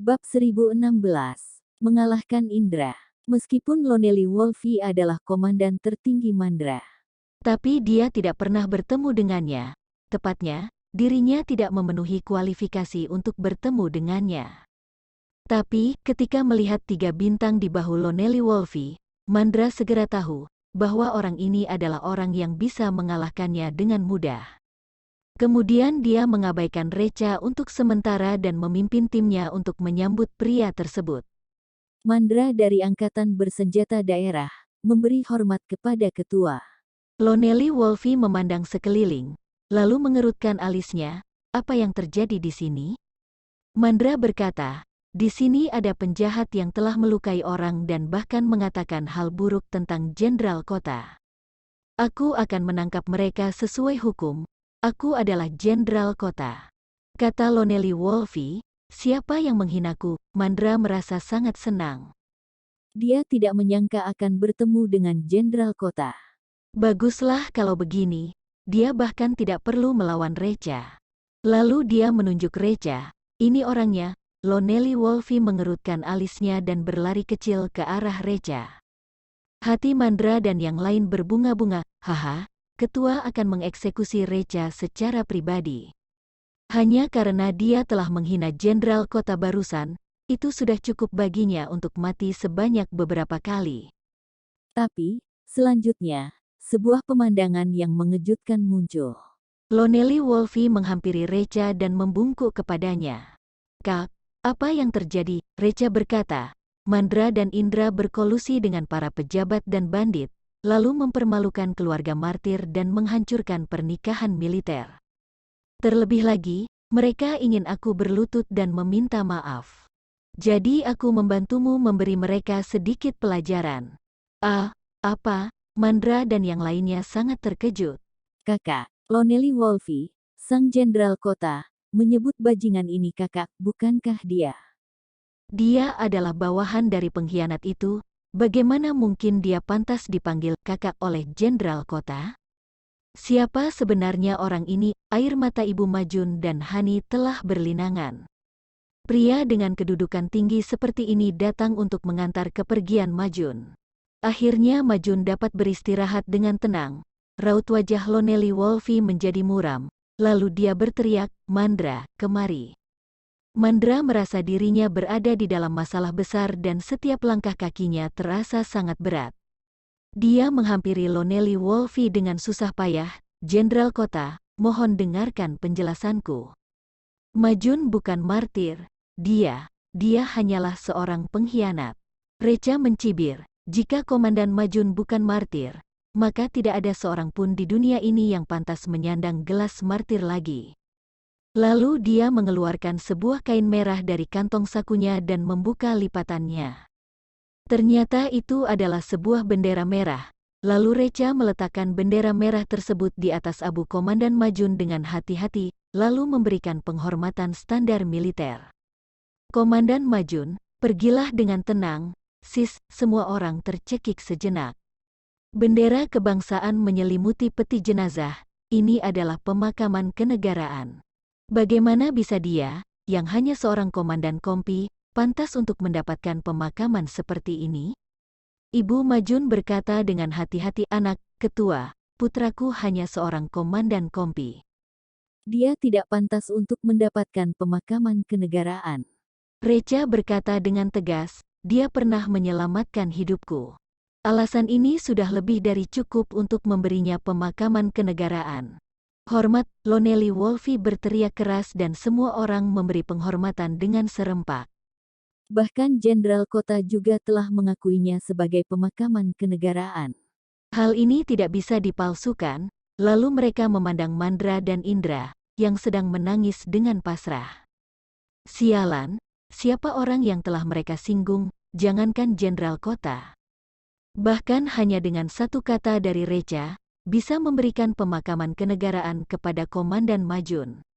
Bab 1016. Mengalahkan Indra. Meskipun Lonely Wolfie adalah komandan tertinggi Mandra, Tapi dia tidak pernah bertemu dengannya. Tepatnya, dirinya tidak memenuhi kualifikasi untuk bertemu dengannya. Tapi, ketika melihat 3 bintang di bahu Lonely Wolfie, Mandra segera tahu bahwa orang ini adalah orang yang bisa mengalahkannya dengan mudah. Kemudian dia mengabaikan Reca untuk sementara dan memimpin timnya untuk menyambut pria tersebut. Mandra dari Angkatan Bersenjata Daerah memberi hormat kepada ketua. Lonely Wolfie memandang sekeliling, lalu mengerutkan alisnya. Apa yang terjadi di sini? Mandra berkata, di sini ada penjahat yang telah melukai orang dan bahkan mengatakan hal buruk tentang Jenderal Kota. Aku akan menangkap mereka sesuai hukum. Aku adalah Jenderal Kota. Kata Lonely Wolfie, siapa yang menghinaku? Mandra merasa sangat senang. Dia tidak menyangka akan bertemu dengan Jenderal Kota. Baguslah kalau begini, dia bahkan tidak perlu melawan Reca. Lalu dia menunjuk Reca, ini orangnya. Lonely Wolfie mengerutkan alisnya dan berlari kecil ke arah Reca. Hati Mandra dan yang lain berbunga-bunga, haha, ketua akan mengeksekusi Reca secara pribadi. Hanya karena dia telah menghina Jenderal Kota barusan, itu sudah cukup baginya untuk mati sebanyak beberapa kali. Tapi, selanjutnya, sebuah pemandangan yang mengejutkan muncul. Lonely Wolfie menghampiri Reca dan membungkuk kepadanya. Kak, apa yang terjadi? Reca berkata, Mandra dan Indra berkolusi dengan para pejabat dan bandit, lalu mempermalukan keluarga martir dan menghancurkan pernikahan militer. Terlebih lagi, mereka ingin aku berlutut dan meminta maaf. Jadi aku membantumu memberi mereka sedikit pelajaran. Apa? Mandra dan yang lainnya sangat terkejut. Kakak, Lonely Wolfie, sang Jenderal Kota, menyebut bajingan ini kakak, bukankah dia? Dia adalah bawahan dari pengkhianat itu, bagaimana mungkin dia pantas dipanggil kakak oleh Jenderal Kota? Siapa sebenarnya orang ini? Air mata Ibu Majun dan Hani telah berlinangan. Pria dengan kedudukan tinggi seperti ini datang untuk mengantar kepergian Majun. Akhirnya Majun dapat beristirahat dengan tenang. Raut wajah Lonely Wolfie menjadi muram, lalu dia berteriak, Mandra, kemari. Mandra merasa dirinya berada di dalam masalah besar dan setiap langkah kakinya terasa sangat berat. Dia menghampiri Lonely Wolfie dengan susah payah, Jenderal Kota, mohon dengarkan penjelasanku. Majun bukan martir, dia hanyalah seorang pengkhianat. Reca mencibir, jika Komandan Majun bukan martir, maka tidak ada seorang pun di dunia ini yang pantas menyandang gelas martir lagi. Lalu dia mengeluarkan sebuah kain merah dari kantong sakunya dan membuka lipatannya. Ternyata itu adalah sebuah bendera merah. Lalu Reca meletakkan bendera merah tersebut di atas abu Komandan Majun dengan hati-hati, lalu memberikan penghormatan standar militer. Komandan Majun, pergilah dengan tenang, sis, semua orang tercekik sejenak. Bendera kebangsaan menyelimuti peti jenazah, ini adalah pemakaman kenegaraan. Bagaimana bisa dia, yang hanya seorang komandan kompi, pantas untuk mendapatkan pemakaman seperti ini? Ibu Majun berkata dengan hati-hati, anak, ketua, putraku hanya seorang komandan kompi. Dia tidak pantas untuk mendapatkan pemakaman kenegaraan. Reca berkata dengan tegas, dia pernah menyelamatkan hidupku. Alasan ini sudah lebih dari cukup untuk memberinya pemakaman kenegaraan. Hormat, Lonely Wolfie berteriak keras dan semua orang memberi penghormatan dengan serempak. Bahkan Jenderal Kota juga telah mengakuinya sebagai pemakaman kenegaraan. Hal ini tidak bisa dipalsukan, lalu mereka memandang Mandra dan Indra, yang sedang menangis dengan pasrah. Sialan, siapa orang yang telah mereka singgung, jangankan Jenderal Kota. Bahkan hanya dengan satu kata dari Reca, bisa memberikan pemakaman kenegaraan kepada Komandan Majun.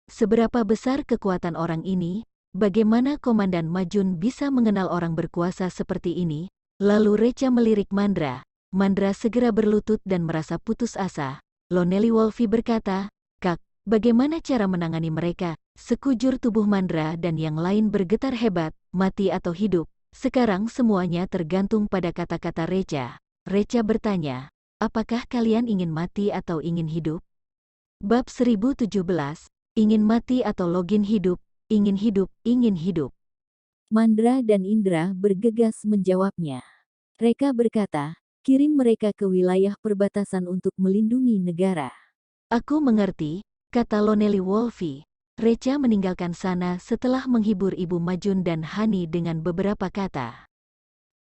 Seberapa besar kekuatan orang ini? Bagaimana Komandan Majun bisa mengenal orang berkuasa seperti ini? Lalu Reca melirik Mandra. Mandra segera berlutut dan merasa putus asa. Lonely Wolfie berkata, Kak, bagaimana cara menangani mereka? Sekujur tubuh Mandra dan yang lain bergetar hebat, mati atau hidup. Sekarang semuanya tergantung pada kata-kata Reca. Reca bertanya, apakah kalian ingin mati atau ingin hidup? Bab 1017, ingin mati atau login hidup, ingin hidup, ingin hidup. Mandra dan Indra bergegas menjawabnya. Reka berkata, kirim mereka ke wilayah perbatasan untuk melindungi negara. Aku mengerti, kata Lonely Wolfie. Reca meninggalkan sana setelah menghibur Ibu Majun dan Hani dengan beberapa kata.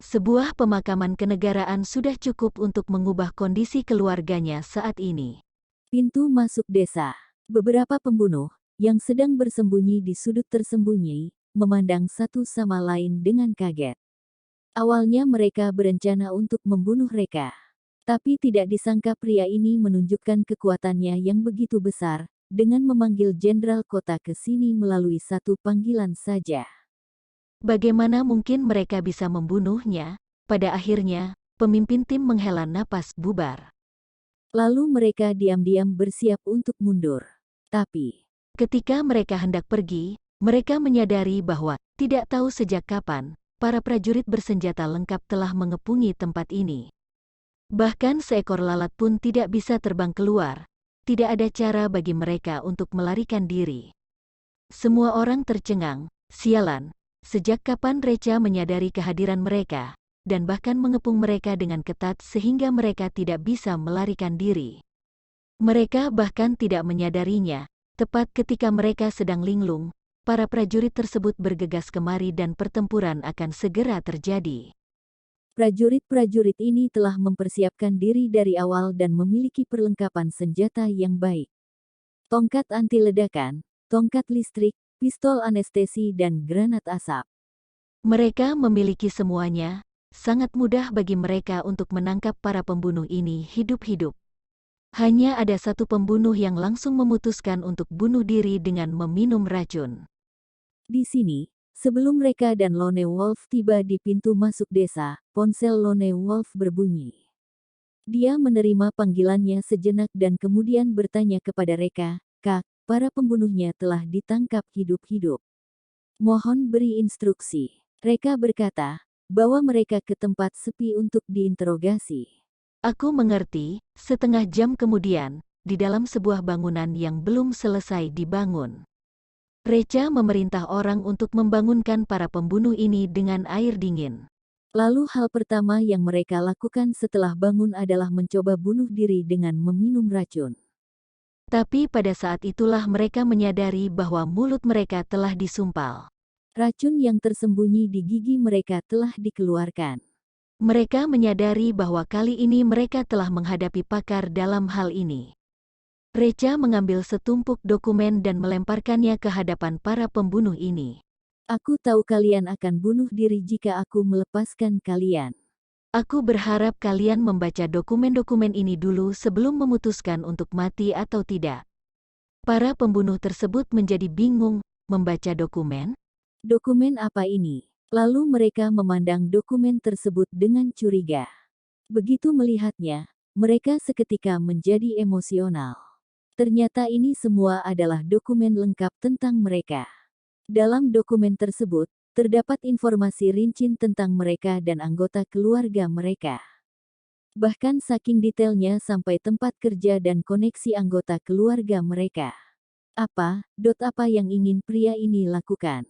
Sebuah pemakaman kenegaraan sudah cukup untuk mengubah kondisi keluarganya saat ini. Pintu masuk desa. Beberapa pembunuh, yang sedang bersembunyi di sudut tersembunyi, memandang satu sama lain dengan kaget. Awalnya mereka berencana untuk membunuh Reka. Tapi tidak disangka pria ini menunjukkan kekuatannya yang begitu besar, dengan memanggil Jenderal Kota ke sini melalui satu panggilan saja. Bagaimana mungkin mereka bisa membunuhnya? Pada akhirnya, pemimpin tim menghela napas bubar. Lalu mereka diam-diam bersiap untuk mundur. Tapi, ketika mereka hendak pergi, mereka menyadari bahwa tidak tahu sejak kapan para prajurit bersenjata lengkap telah mengepungi tempat ini. Bahkan seekor lalat pun tidak bisa terbang keluar. Tidak ada cara bagi mereka untuk melarikan diri. Semua orang tercengang, sialan. Sejak kapan Reca menyadari kehadiran mereka, dan bahkan mengepung mereka dengan ketat sehingga mereka tidak bisa melarikan diri. Mereka bahkan tidak menyadarinya, tepat ketika mereka sedang linglung, para prajurit tersebut bergegas kemari dan pertempuran akan segera terjadi. prajurit-prajurit ini telah mempersiapkan diri dari awal dan memiliki perlengkapan senjata yang baik. Tongkat anti ledakan, tongkat listrik, pistol anestesi dan granat asap. Mereka memiliki semuanya, sangat mudah bagi mereka untuk menangkap para pembunuh ini hidup-hidup. Hanya ada satu pembunuh yang langsung memutuskan untuk bunuh diri dengan meminum racun. Di sini, sebelum Reka dan Lone Wolf tiba di pintu masuk desa, ponsel Lone Wolf berbunyi. Dia menerima panggilannya sejenak dan kemudian bertanya kepada Reka, "Kak, para pembunuhnya telah ditangkap hidup-hidup. Mohon beri instruksi." Reka berkata, "Bawa mereka ke tempat sepi untuk diinterogasi." Aku mengerti, setengah jam kemudian, di dalam sebuah bangunan yang belum selesai dibangun. Reca memerintah orang untuk membangunkan para pembunuh ini dengan air dingin. Lalu hal pertama yang mereka lakukan setelah bangun adalah mencoba bunuh diri dengan meminum racun. Tapi pada saat itulah mereka menyadari bahwa mulut mereka telah disumpal. Racun yang tersembunyi di gigi mereka telah dikeluarkan. Mereka menyadari bahwa kali ini mereka telah menghadapi pakar dalam hal ini. Reca mengambil setumpuk dokumen dan melemparkannya ke hadapan para pembunuh ini. "Aku tahu kalian akan bunuh diri jika aku melepaskan kalian. Aku berharap kalian membaca dokumen-dokumen ini dulu sebelum memutuskan untuk mati atau tidak." Para pembunuh tersebut menjadi bingung, membaca dokumen? Dokumen apa ini? Lalu mereka memandang dokumen tersebut dengan curiga. Begitu melihatnya, mereka seketika menjadi emosional. Ternyata ini semua adalah dokumen lengkap tentang mereka. Dalam dokumen tersebut, terdapat informasi rinci tentang mereka dan anggota keluarga mereka. Bahkan saking detailnya sampai tempat kerja dan koneksi anggota keluarga mereka. Apa yang ingin pria ini lakukan?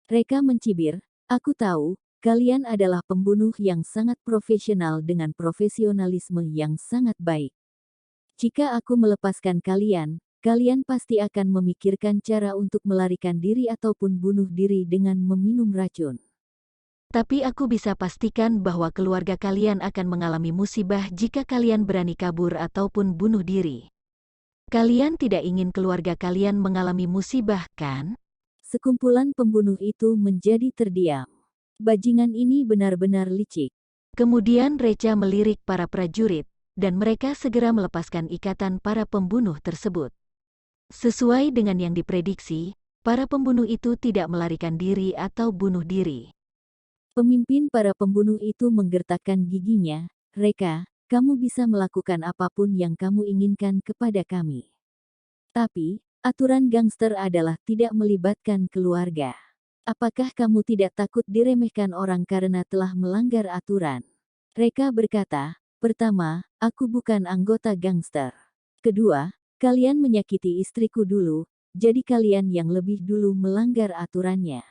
Reka mencibir, "Aku tahu, kalian adalah pembunuh yang sangat profesional dengan profesionalisme yang sangat baik. Jika aku melepaskan kalian, kalian pasti akan memikirkan cara untuk melarikan diri ataupun bunuh diri dengan meminum racun. Tapi aku bisa pastikan bahwa keluarga kalian akan mengalami musibah jika kalian berani kabur ataupun bunuh diri. Kalian tidak ingin keluarga kalian mengalami musibah, kan?" Sekumpulan pembunuh itu menjadi terdiam. Bajingan ini benar-benar licik. Kemudian Reca melirik para prajurit, dan mereka segera melepaskan ikatan para pembunuh tersebut. Sesuai dengan yang diprediksi, para pembunuh itu tidak melarikan diri atau bunuh diri. Pemimpin para pembunuh itu menggertakkan giginya, "Reka, kamu bisa melakukan apapun yang kamu inginkan kepada kami. Tapi, Aturan gangster adalah tidak melibatkan keluarga. Apakah kamu tidak takut diremehkan orang karena telah melanggar aturan? Reka berkata, pertama, aku bukan anggota gangster. Kedua, kalian menyakiti istriku dulu, jadi kalian yang lebih dulu melanggar aturannya.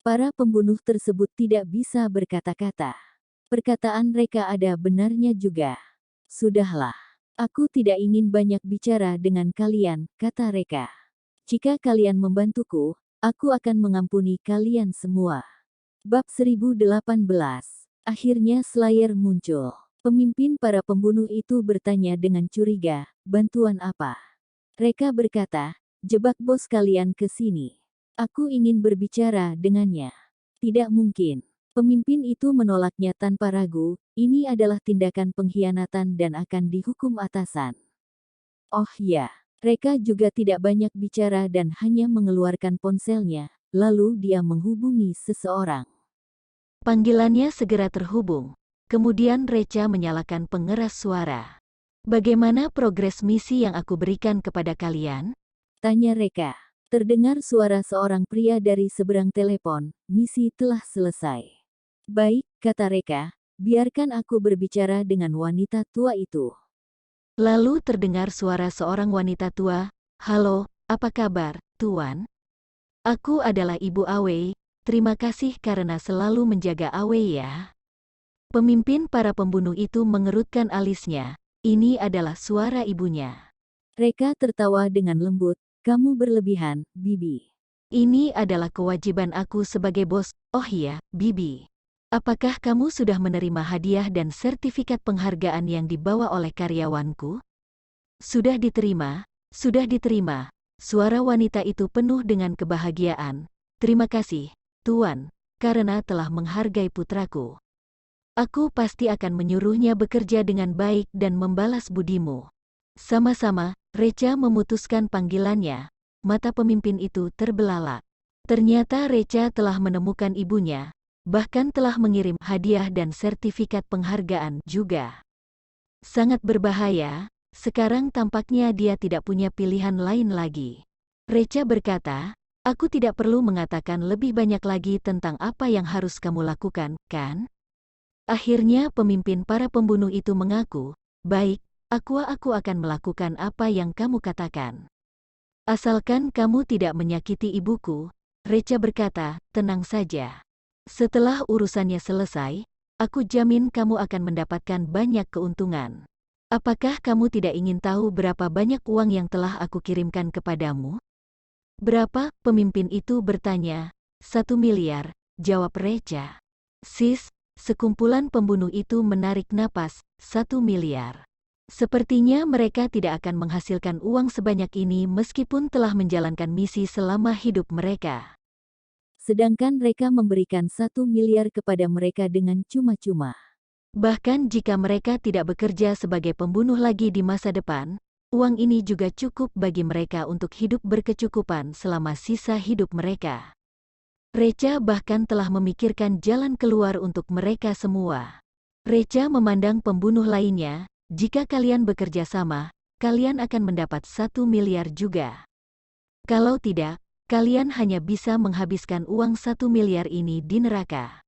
Para pembunuh tersebut tidak bisa berkata-kata. Perkataan Reka ada benarnya juga. Sudahlah. Aku tidak ingin banyak bicara dengan kalian, kata Reka. Jika kalian membantuku, aku akan mengampuni kalian semua. Bab 1018. Akhirnya Slayer muncul. Pemimpin para pembunuh itu bertanya dengan curiga, bantuan apa? Reka berkata, jebak bos kalian ke sini. Aku ingin berbicara dengannya. Tidak mungkin. Pemimpin itu menolaknya tanpa ragu, ini adalah tindakan pengkhianatan dan akan dihukum atasan. Oh ya, Reka juga tidak banyak bicara dan hanya mengeluarkan ponselnya, lalu dia menghubungi seseorang. Panggilannya segera terhubung. Kemudian Reca menyalakan pengeras suara. Bagaimana progres misi yang aku berikan kepada kalian? Tanya Reka. Terdengar suara seorang pria dari seberang telepon, misi telah selesai. Baik, kata Reka, biarkan aku berbicara dengan wanita tua itu. Lalu terdengar suara seorang wanita tua, halo, apa kabar, Tuan? Aku adalah Ibu Awei, terima kasih karena selalu menjaga Awei ya. Pemimpin para pembunuh itu mengerutkan alisnya, ini adalah suara ibunya. Reka tertawa dengan lembut, kamu berlebihan, Bibi. Ini adalah kewajiban aku sebagai bos, oh iya, Bibi. Apakah kamu sudah menerima hadiah dan sertifikat penghargaan yang dibawa oleh karyawanku? Sudah diterima, sudah diterima. Suara wanita itu penuh dengan kebahagiaan. Terima kasih, Tuan, karena telah menghargai putraku. Aku pasti akan menyuruhnya bekerja dengan baik dan membalas budimu. Sama-sama, Reca memutuskan panggilannya. Mata pemimpin itu terbelalak. Ternyata Reca telah menemukan ibunya. Bahkan telah mengirim hadiah dan sertifikat penghargaan juga. Sangat berbahaya, sekarang tampaknya dia tidak punya pilihan lain lagi. Reca berkata, aku tidak perlu mengatakan lebih banyak lagi tentang apa yang harus kamu lakukan, kan? Akhirnya pemimpin para pembunuh itu mengaku, baik, aku akan melakukan apa yang kamu katakan. Asalkan kamu tidak menyakiti ibuku, Reca berkata, tenang saja. Setelah urusannya selesai, aku jamin kamu akan mendapatkan banyak keuntungan. Apakah kamu tidak ingin tahu berapa banyak uang yang telah aku kirimkan kepadamu? Berapa? Pemimpin itu bertanya. 1 miliar, jawab Reca. Sis, sekumpulan pembunuh itu menarik napas, 1 miliar. Sepertinya mereka tidak akan menghasilkan uang sebanyak ini meskipun telah menjalankan misi selama hidup mereka. Sedangkan Reka memberikan 1 miliar kepada mereka dengan cuma-cuma. Bahkan jika mereka tidak bekerja sebagai pembunuh lagi di masa depan, uang ini juga cukup bagi mereka untuk hidup berkecukupan selama sisa hidup mereka. Reca bahkan telah memikirkan jalan keluar untuk mereka semua. Reca memandang pembunuh lainnya, jika kalian bekerja sama, kalian akan mendapat 1 miliar juga. Kalau tidak, kalian hanya bisa menghabiskan uang 1 miliar ini di neraka.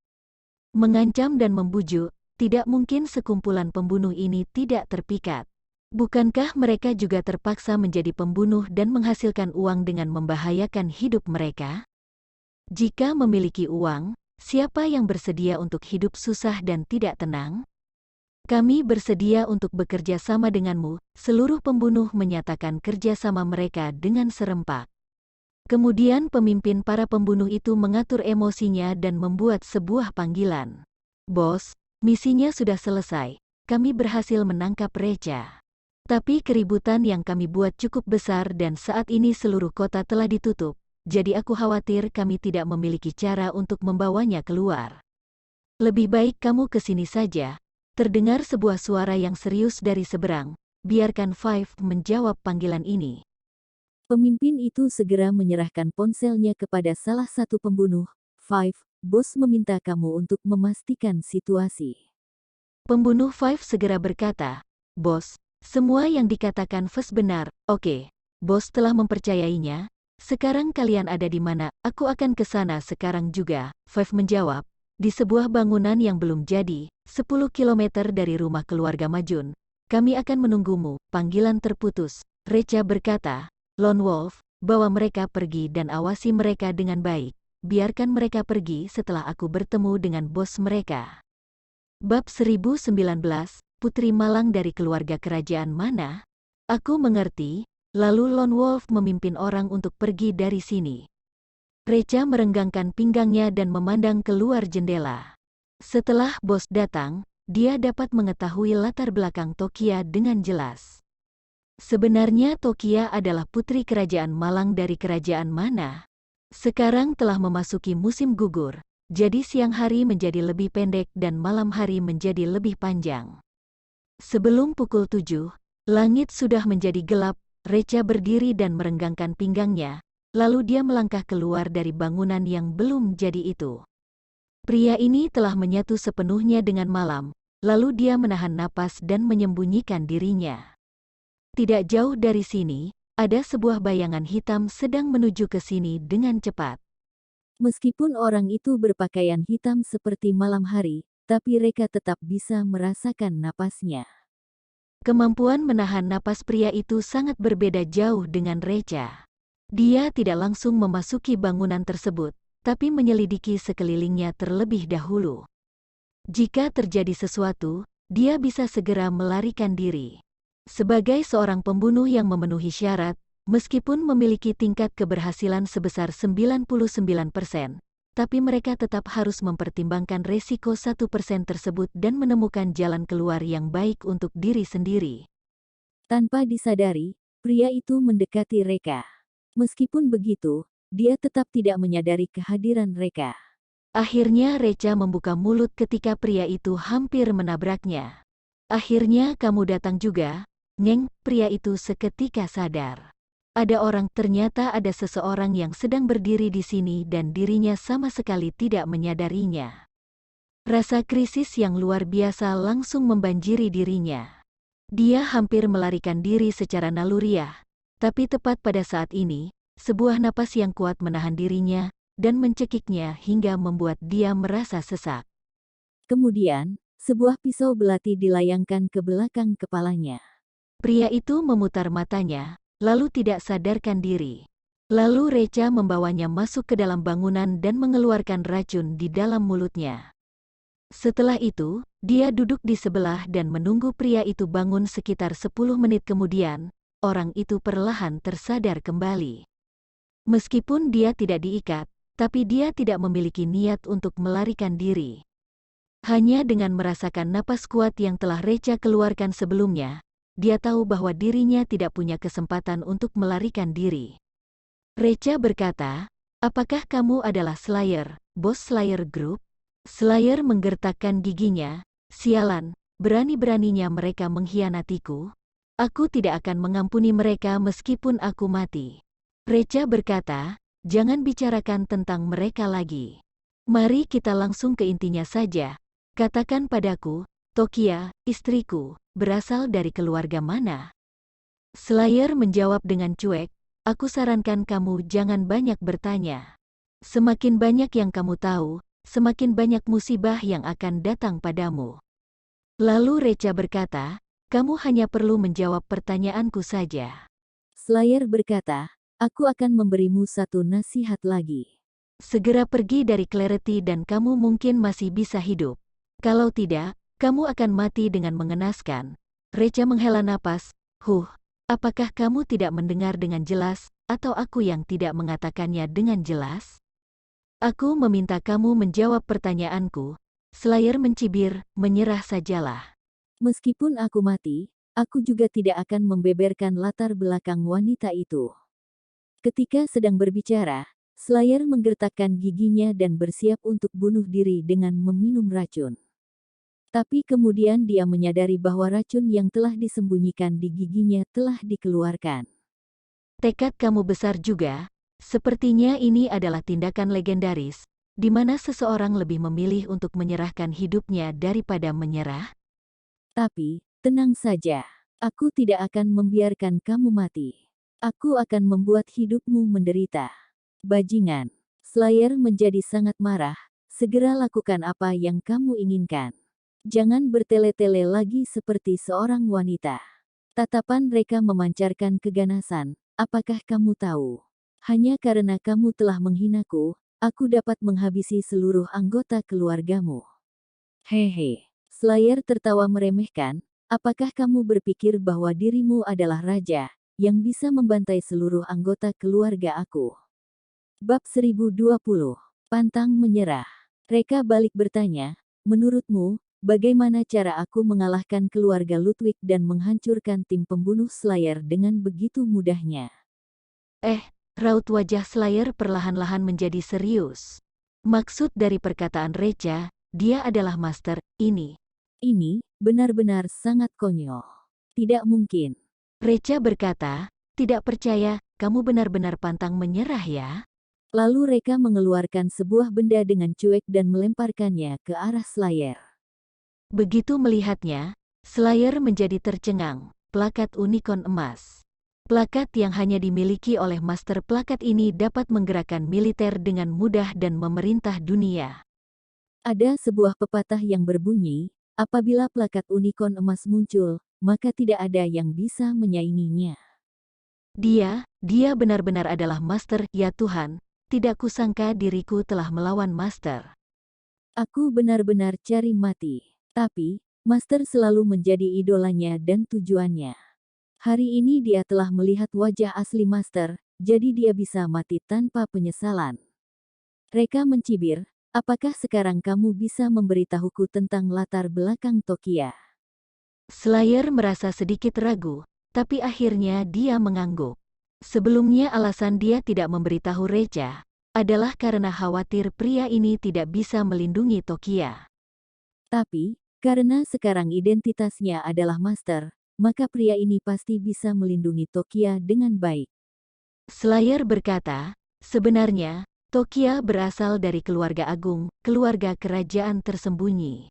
Mengancam dan membujuk, tidak mungkin sekumpulan pembunuh ini tidak terpikat. Bukankah mereka juga terpaksa menjadi pembunuh dan menghasilkan uang dengan membahayakan hidup mereka? Jika memiliki uang, siapa yang bersedia untuk hidup susah dan tidak tenang? Kami bersedia untuk bekerja sama denganmu, seluruh pembunuh menyatakan kerjasama mereka dengan serempak. Kemudian pemimpin para pembunuh itu mengatur emosinya dan membuat sebuah panggilan. Bos, misinya sudah selesai, kami berhasil menangkap Reca. Tapi keributan yang kami buat cukup besar dan saat ini seluruh kota telah ditutup, jadi aku khawatir kami tidak memiliki cara untuk membawanya keluar. Lebih baik kamu ke sini saja. Terdengar sebuah suara yang serius dari seberang, biarkan Five menjawab panggilan ini. Pemimpin itu segera menyerahkan ponselnya kepada salah satu pembunuh. Five, bos meminta kamu untuk memastikan situasi. Pembunuh Five segera berkata, bos, semua yang dikatakan Five benar, oke. bos telah mempercayainya. Sekarang kalian ada di mana? Aku akan ke sana sekarang juga, Five menjawab. Di sebuah bangunan yang belum jadi, 10 kilometer dari rumah keluarga Majun. Kami akan menunggumu, panggilan terputus. Recha berkata, Lone Wolf, bawa mereka pergi dan awasi mereka dengan baik. Biarkan mereka pergi setelah aku bertemu dengan bos mereka. Bab 1019, Putri Malang dari keluarga kerajaan mana? Aku mengerti, lalu Lone Wolf memimpin orang untuk pergi dari sini. Recha merenggangkan pinggangnya dan memandang keluar jendela. Setelah bos datang, dia dapat mengetahui latar belakang Tokia dengan jelas. Sebenarnya Tokia adalah putri kerajaan Malang dari kerajaan mana? Sekarang telah memasuki musim gugur, jadi siang hari menjadi lebih pendek dan malam hari menjadi lebih panjang. Sebelum pukul 7, langit sudah menjadi gelap. Recha berdiri dan merenggangkan pinggangnya. Lalu dia melangkah keluar dari bangunan yang belum jadi itu. Pria ini telah menyatu sepenuhnya dengan malam, lalu dia menahan napas dan menyembunyikan dirinya. Tidak jauh dari sini, ada sebuah bayangan hitam sedang menuju ke sini dengan cepat. Meskipun orang itu berpakaian hitam seperti malam hari, tapi Reka tetap bisa merasakan napasnya. Kemampuan menahan napas pria itu sangat berbeda jauh dengan Recha. Dia tidak langsung memasuki bangunan tersebut, tapi menyelidiki sekelilingnya terlebih dahulu. Jika terjadi sesuatu, dia bisa segera melarikan diri. Sebagai seorang pembunuh yang memenuhi syarat, meskipun memiliki tingkat keberhasilan sebesar 99%, tapi mereka tetap harus mempertimbangkan resiko 1% tersebut dan menemukan jalan keluar yang baik untuk diri sendiri. Tanpa disadari, pria itu mendekati Reka. Meskipun begitu, dia tetap tidak menyadari kehadiran Reka. Akhirnya Recha membuka mulut ketika pria itu hampir menabraknya. Akhirnya kamu datang juga, Nyeng, pria itu seketika sadar. Ada orang, ternyata ada seseorang yang sedang berdiri di sini dan dirinya sama sekali tidak menyadarinya. Rasa krisis yang luar biasa langsung membanjiri dirinya. Dia hampir melarikan diri secara naluriah. Tapi tepat pada saat ini, sebuah napas yang kuat menahan dirinya dan mencekiknya hingga membuat dia merasa sesak. Kemudian, sebuah pisau belati dilayangkan ke belakang kepalanya. Pria itu memutar matanya, lalu tidak sadarkan diri. Lalu Recha membawanya masuk ke dalam bangunan dan mengeluarkan racun di dalam mulutnya. Setelah itu, dia duduk di sebelah dan menunggu pria itu bangun. Sekitar 10 menit kemudian, orang itu perlahan tersadar kembali. Meskipun dia tidak diikat, tapi dia tidak memiliki niat untuk melarikan diri. Hanya dengan merasakan napas kuat yang telah Recha keluarkan sebelumnya, dia tahu bahwa dirinya tidak punya kesempatan untuk melarikan diri. Recha berkata, apakah kamu adalah Slayer, bos Slayer Group? Slayer menggertakkan giginya, sialan, berani-beraninya mereka mengkhianatiku. Aku tidak akan mengampuni mereka meskipun aku mati. Recha berkata, jangan bicarakan tentang mereka lagi. Mari kita langsung ke intinya saja. Katakan padaku, Tokia, istriku, berasal dari keluarga mana? Slayer menjawab dengan cuek, aku sarankan kamu jangan banyak bertanya. Semakin banyak yang kamu tahu, semakin banyak musibah yang akan datang padamu. Lalu Recha berkata, kamu hanya perlu menjawab pertanyaanku saja. Slayer berkata, aku akan memberimu satu nasihat lagi. Segera pergi dari Clarity dan kamu mungkin masih bisa hidup. Kalau tidak, kamu akan mati dengan mengenaskan. Recha menghela napas, apakah kamu tidak mendengar dengan jelas, atau aku yang tidak mengatakannya dengan jelas? Aku meminta kamu menjawab pertanyaanku. Slayer mencibir, menyerah sajalah. Meskipun aku mati, aku juga tidak akan membeberkan latar belakang wanita itu. Ketika sedang berbicara, Slayer menggertakkan giginya dan bersiap untuk bunuh diri dengan meminum racun. Tapi kemudian dia menyadari bahwa racun yang telah disembunyikan di giginya telah dikeluarkan. Tekad kamu besar juga. Sepertinya ini adalah tindakan legendaris, di mana seseorang lebih memilih untuk menyerahkan hidupnya daripada menyerah. Tapi, tenang saja, aku tidak akan membiarkan kamu mati. Aku akan membuat hidupmu menderita. Bajingan. Slayer menjadi sangat marah. Segera lakukan apa yang kamu inginkan. Jangan bertele-tele lagi seperti seorang wanita. Tatapan mereka memancarkan keganasan. Apakah kamu tahu? Hanya karena kamu telah menghinaku, aku dapat menghabisi seluruh anggota keluargamu. Hehe. Slayer tertawa meremehkan. Apakah kamu berpikir bahwa dirimu adalah raja, yang bisa membantai seluruh anggota keluarga aku? Bab 1020. Pantang menyerah. Reka balik bertanya, menurutmu, bagaimana cara aku mengalahkan keluarga Ludwig dan menghancurkan tim pembunuh Slayer dengan begitu mudahnya? Raut wajah Slayer perlahan-lahan menjadi serius. Maksud dari perkataan Recha, dia adalah master, ini. Ini benar-benar sangat konyol. Tidak mungkin. Recha berkata, tidak percaya, kamu benar-benar pantang menyerah ya? Lalu Reka mengeluarkan sebuah benda dengan cuek dan melemparkannya ke arah Slayer. Begitu melihatnya, Slayer menjadi tercengang. Plakat unicorn emas. Plakat yang hanya dimiliki oleh master plakat ini dapat menggerakkan militer dengan mudah dan memerintah dunia. Ada sebuah pepatah yang berbunyi, apabila plakat unicorn emas muncul, maka tidak ada yang bisa menyainginya. Dia benar-benar adalah master, ya Tuhan, tidak kusangka diriku telah melawan master. Aku benar-benar cari mati. Tapi, master selalu menjadi idolanya dan tujuannya. Hari ini dia telah melihat wajah asli master, jadi dia bisa mati tanpa penyesalan. Reka mencibir, apakah sekarang kamu bisa memberitahuku tentang latar belakang Tokia? Slayer merasa sedikit ragu, tapi akhirnya dia mengangguk. Sebelumnya alasan dia tidak memberitahu Recha adalah karena khawatir pria ini tidak bisa melindungi Tokia. Tapi, karena sekarang identitasnya adalah master, maka pria ini pasti bisa melindungi Tokia dengan baik. Slayer berkata, sebenarnya, Tokia berasal dari keluarga agung, keluarga kerajaan tersembunyi.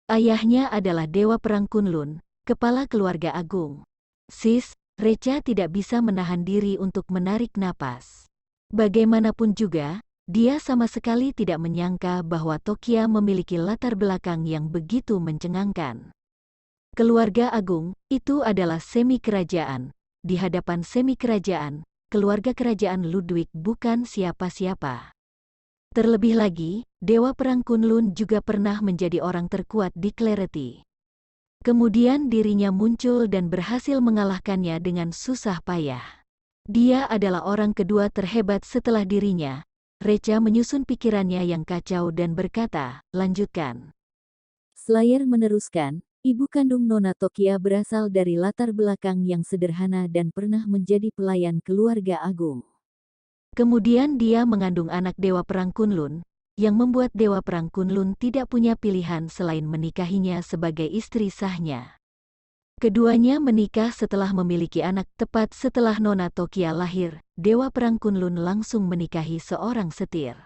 Ayahnya adalah Dewa Perang Kunlun, kepala keluarga agung. Recha tidak bisa menahan diri untuk menarik napas. Bagaimanapun juga, dia sama sekali tidak menyangka bahwa Tokia memiliki latar belakang yang begitu mencengangkan. Keluarga agung, itu adalah semi kerajaan. Di hadapan semi kerajaan, keluarga kerajaan Ludwig bukan siapa-siapa. Terlebih lagi, Dewa Perang Kunlun juga pernah menjadi orang terkuat di Clarity. Kemudian dirinya muncul dan berhasil mengalahkannya dengan susah payah. Dia adalah orang kedua terhebat setelah dirinya. Recha menyusun pikirannya yang kacau dan berkata, lanjutkan. Slayer meneruskan, ibu kandung Nona Tokia berasal dari latar belakang yang sederhana dan pernah menjadi pelayan keluarga agung. Kemudian dia mengandung anak Dewa Perang Kunlun, yang membuat Dewa Perang Kunlun tidak punya pilihan selain menikahinya sebagai istri sahnya. Keduanya menikah setelah memiliki anak. Tepat setelah Nona Tokia lahir, Dewa Perang Kunlun langsung menikahi seorang setir.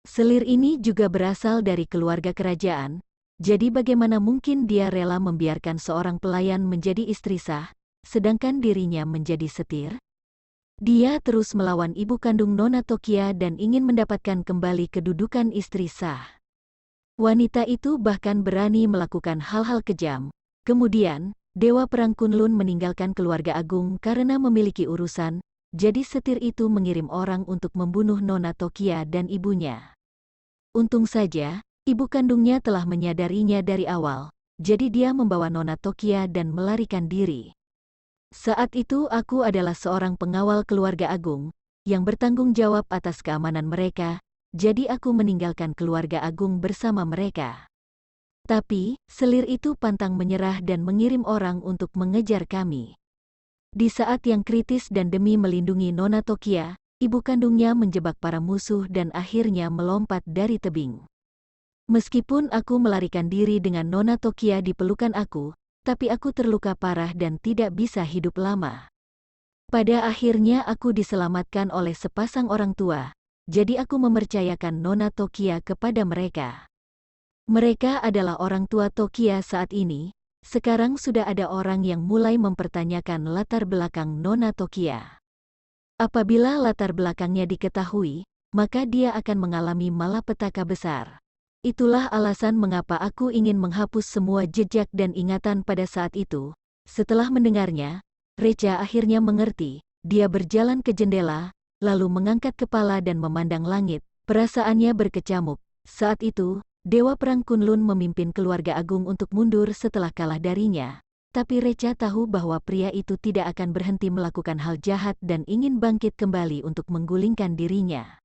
Selir ini juga berasal dari keluarga kerajaan, jadi bagaimana mungkin dia rela membiarkan seorang pelayan menjadi istri sah, sedangkan dirinya menjadi setir? Dia terus melawan ibu kandung Nona Tokia dan ingin mendapatkan kembali kedudukan istri sah. Wanita itu bahkan berani melakukan hal-hal kejam. Kemudian, Dewa Perang Kunlun meninggalkan keluarga agung karena memiliki urusan, jadi setir itu mengirim orang untuk membunuh Nona Tokia dan ibunya. Untung saja, ibu kandungnya telah menyadarinya dari awal, jadi dia membawa Nona Tokia dan melarikan diri. Saat itu aku adalah seorang pengawal keluarga agung, yang bertanggung jawab atas keamanan mereka, jadi aku meninggalkan keluarga agung bersama mereka. Tapi, selir itu pantang menyerah dan mengirim orang untuk mengejar kami. Di saat yang kritis dan demi melindungi Nona Tokia, ibu kandungnya menjebak para musuh dan akhirnya melompat dari tebing. Meskipun aku melarikan diri dengan Nona Tokia di pelukan aku, tapi aku terluka parah dan tidak bisa hidup lama. Pada akhirnya aku diselamatkan oleh sepasang orang tua, jadi aku mempercayakan Nona Tokia kepada mereka. Mereka adalah orang tua Tokia saat ini, Sekarang sudah ada orang yang mulai mempertanyakan latar belakang Nona Tokia. Apabila latar belakangnya diketahui, maka dia akan mengalami malapetaka besar. Itulah alasan mengapa aku ingin menghapus semua jejak dan ingatan pada saat itu. Setelah mendengarnya, Recha akhirnya mengerti. Dia berjalan ke jendela, lalu mengangkat kepala dan memandang langit. Perasaannya berkecamuk. Saat itu, Dewa Perang Kunlun memimpin keluarga agung untuk mundur setelah kalah darinya. Tapi Recha tahu bahwa pria itu tidak akan berhenti melakukan hal jahat dan ingin bangkit kembali untuk menggulingkan dirinya.